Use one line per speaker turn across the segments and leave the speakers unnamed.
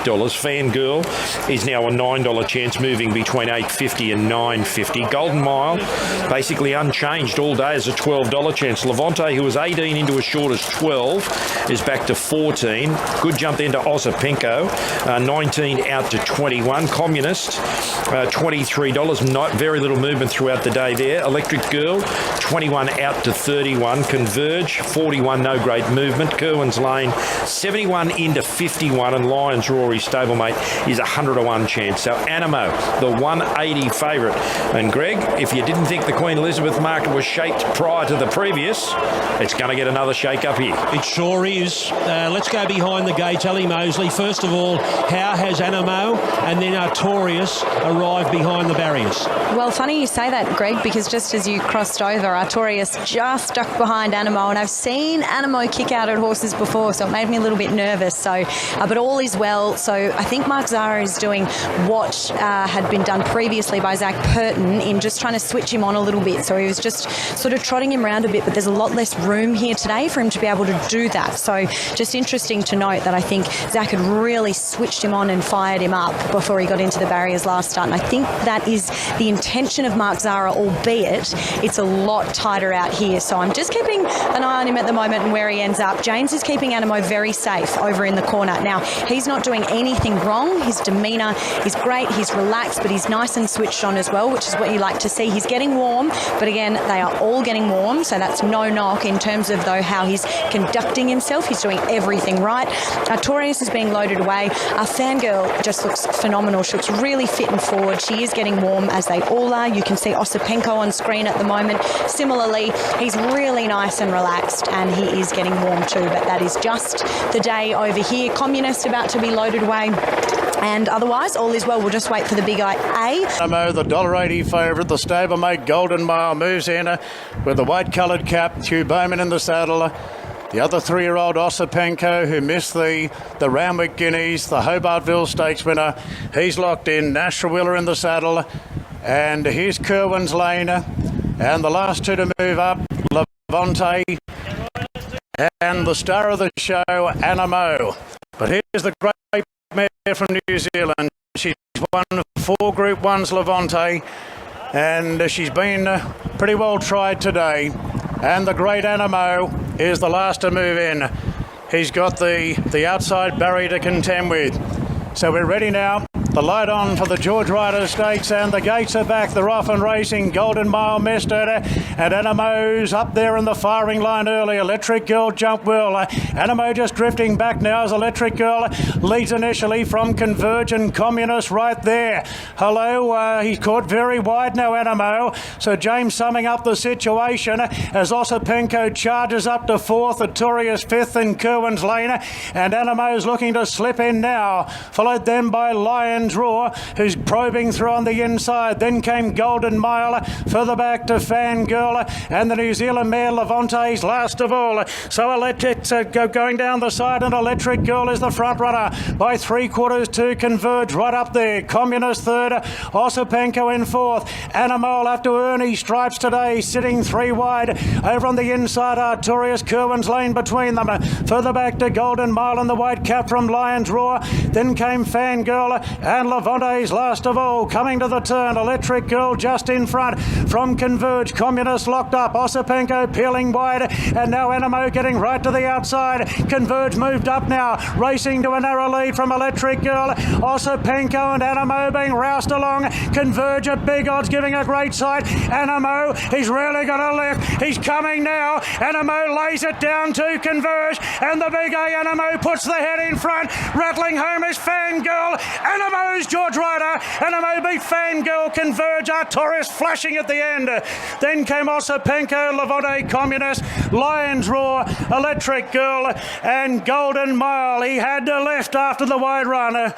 Fangirl is now a $9 chance, moving between $8.50 and $9.50. Golden Mile, basically unchanged all day, as a $12 chance. Levante, who was 18 into as short as 12, is back to 14. Good jump then to Osipenko, 19 out to 21. Communist, $23. Not very little movement throughout the day there. Electric Girl, 21 out to 31. Converge, 41, no great movement. Kerwin's Lane, 71 into 51. And Lions Rory stablemate is 100-1 chance. So Animo, the 180 favourite. And Greg, if you didn't think the Queen Elizabeth market was shaped prior to the previous, it's going to get another shake up here.
It sure is. Let's go behind the gates. Ellie Mosley, first of all, how has Animo and then Artorias arrived behind the barriers?
Well, funny you say that, Greg, because just as you crossed over, Artorias just stuck behind Animo, and I've seen Animo kick out at horses before, so it made me a little bit nervous. So, but all is well. So I think Mark Zahra is doing what had been done previously by Zach Purton in just trying to switch him on a little bit. So he was just sort of trotting him around a bit, but there's a lot less room here today for him to be able to do that. So just interesting to note that I think Zach had really switched him on and fired him up before he got into the barriers last start. And I think that is the intention of Mark Zahra, albeit it's a lot tighter out here. So I'm just keeping an eye on him at the moment and where he ends up. James is keeping Animo very safe over in the corner. Now, he's not doing anything wrong. His demeanour is great. He's relaxed, but he's nice and switched on as well, which is what you like to see. He's getting warm, but again, they are all getting warm, so that's no knock in terms of, though, how he's conducting himself. He's doing everything right. Artorias is being loaded away. Our Fangirl just looks phenomenal. She looks really fit and forward. She is getting warm, as they all are. You can see Osipenko on screen at the moment. Similarly, he's really nice and relaxed, and he is getting warm too, but that is just the day over here. Communist about to be loaded away. And otherwise, all is well. We'll just wait for the big A.
Animo, the $1.80 favourite, the stablemate Golden Mile moves in with the white-coloured cap. Hugh Bowman in the saddle. The other 3-year-old Osipenko, who missed the Randwick Guineas, the Hobartville Stakes winner, he's locked in. Nash Wheeler in the saddle. And here's Kerwin's Lane. And the last two to move up, Levante. And the star of the show, Animo. But here's the great mare from New Zealand. She's won 4 Group 1s, Levante, and she's been pretty well tried today. And the great Animo is the last to move in. He's got the outside barrier to contend with. So we're ready now. The light on for the George Ryder Stakes, and the gates are back. They're off and racing. Golden Mile missed it, and Animo's up there in the firing line early. Electric Girl jump well. Animo just drifting back now as Electric Girl leads initially from Converge and Communist right there. Hello, he's caught very wide now, Animo. So James summing up the situation as Osipenko charges up to 4th, Artorias 5th in Kerwin's Lane, and Animo's looking to slip in now. Followed then by Lions Roar, who's probing through on the inside. Then came Golden Mile, further back to Fangirl, and the New Zealand mare Levante's last of all. So it's going down the side, and Electric Girl is the front runner by 3/4 to Converge right up there. Communist 3rd, Osipenko in 4th. Animo will have to earn his stripes today, sitting 3 wide. Over on the inside, Artorias, Kerwin's Lane between them. Further back to Golden Mile and the white cap from Lions Roar. Then came Fangirl and Levante's last of all. Coming to the turn, Electric Girl just in front from Converge. Communist locked up. Osipenko peeling wide, and now Animo getting right to the outside. Converge moved up now, racing to a narrow lead from Electric Girl. Osipenko and Animo being roused along. Converge at big odds, giving a great sight. Animo, he's really got a lift. He's coming now. Animo lays it down to Converge, and the big A Animo puts the head in front. Rattling home is Fangirl. Animo's George Ryder. Animo beat Fangirl. Converge. Artorias flashing at the end. Then came Osipenko, Levante, Communist, Lions Roar, Electric Girl, and Golden Mile. He had to lift after the wide run.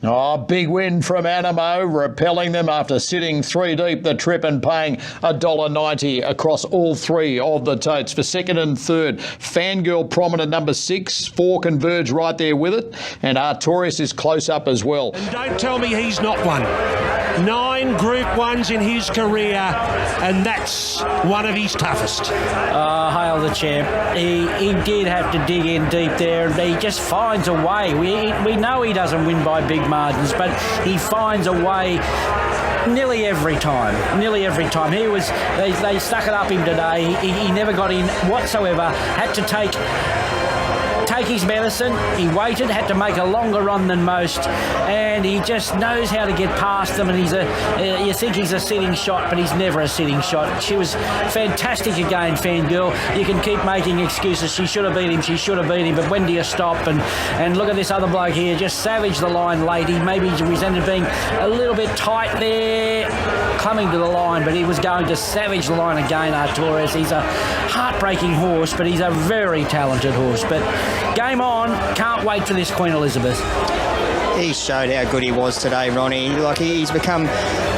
Oh, big win from Animo, repelling them after sitting 3 deep the trip and paying $1.90 across all 3 of the totes. For second and third, Fangirl prominent number 6, 4 Converge right there with it, and Artorius is close up as well.
And don't tell me he's not won. 9 Group 1s in his career, and that's one of his toughest.
Hail the champ. He did have to dig in deep there, and he just finds a way. We know he doesn't win by big margins, but he finds a way nearly every time. They stuck it up him today. He never got in whatsoever. Had to take his medicine. He waited, had to make a longer run than most, and he just knows how to get past them. And you think he's a sitting shot, but he's never a sitting shot. She was fantastic again, Fangirl. You can keep making excuses. She should have beat him, but when do you stop? And look at this other bloke here, just savaged the line late. He maybe resented being a little bit tight there, coming to the line, but he was going to savage the line again, Artorius. He's a heartbreaking horse, but he's a very talented horse. But game on, can't wait for this Queen Elizabeth.
He showed how good he was today, Ronnie. Like, he's become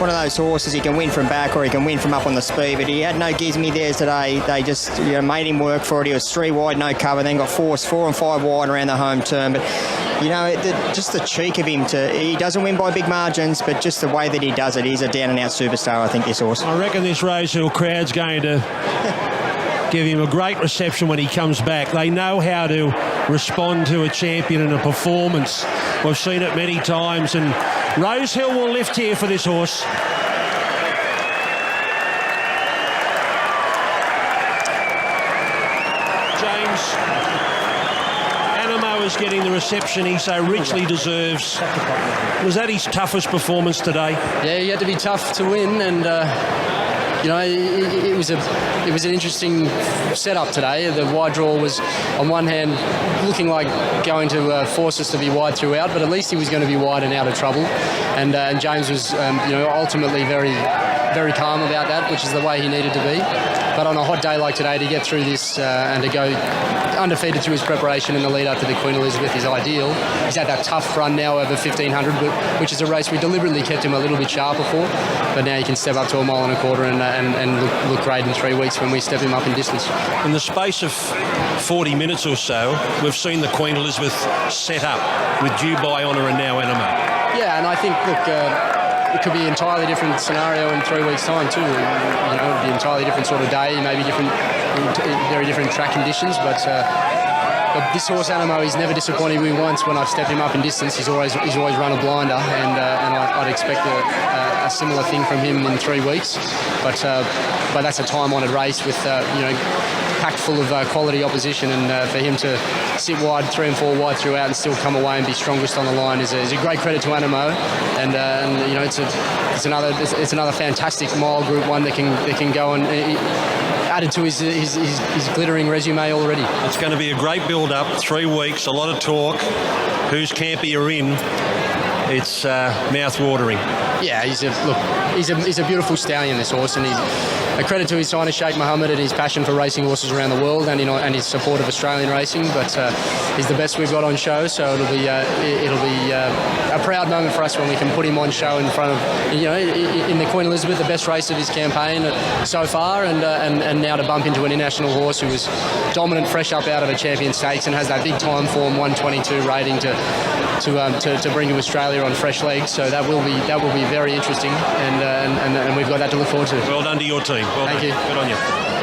one of those horses. He can win from back or he can win from up on the speed, but he had no gizmy there today. They just made him work for it. He was 3 wide, no cover, then got 4 and 5 wide around the home turn. But just the cheek of him he doesn't win by big margins, but just the way that he does it, he's a down and out superstar, I think, this horse.
I reckon this Rosehill crowd's going to give him a great reception when he comes back. They know how to respond to a champion and a performance. We've seen it many times, and Rosehill will lift here for this horse. James, Animo is getting the reception he so richly deserves. Was that his toughest performance today?
Yeah, he had to be tough to win, and it was an interesting setup today. The wide draw was, on one hand, looking like going to force us to be wide throughout, but at least he was going to be wide and out of trouble. And James was, ultimately very, very calm about that, which is the way he needed to be. But on a hot day like today, to get through this and to go undefeated through his preparation in the lead up to the Queen Elizabeth is ideal. He's had that tough run now over 1,500, which is a race we deliberately kept him a little bit sharper for. But now he can step up to 1.25 miles and look great in 3 weeks when we step him up in distance.
In the space of 40 minutes or so, we've seen the Queen Elizabeth set up with Dubai Honour and now Animo.
Yeah, and I think, it could be an entirely different scenario in 3 weeks' time too. It'd be an entirely different sort of day, maybe very different track conditions. But this horse Animo, he's never disappointed me once when I've stepped him up in distance. He's always run a blinder, and I'd expect a similar thing from him in 3 weeks. But that's a time-honoured race with packed full of quality opposition, and for him to sit wide, 3 and 4 wide throughout, and still come away and be strongest on the line is a great credit to Animo. And it's another fantastic mile Group 1 that can go and added to his glittering resume already.
It's going to be a great build-up, 3 weeks, a lot of talk. Whose camp are you in? It's mouth-watering.
Yeah, he's a beautiful stallion, this horse, and he's a credit to his signer Sheikh Mohammed and his passion for racing horses around the world, and his support of Australian racing. But he's the best we've got on show, so it'll be a proud moment for us when we can put him on show in front of in the Queen Elizabeth, the best race of his campaign so far, and now to bump into an international horse who was dominant, fresh up out of a Champion Stakes, and has that big time form 122 rating to bring to Australia on fresh legs. So that will be very interesting, and we've got that to look forward to.
Well done to your team. Well
Thank
done.
you.
Good on you.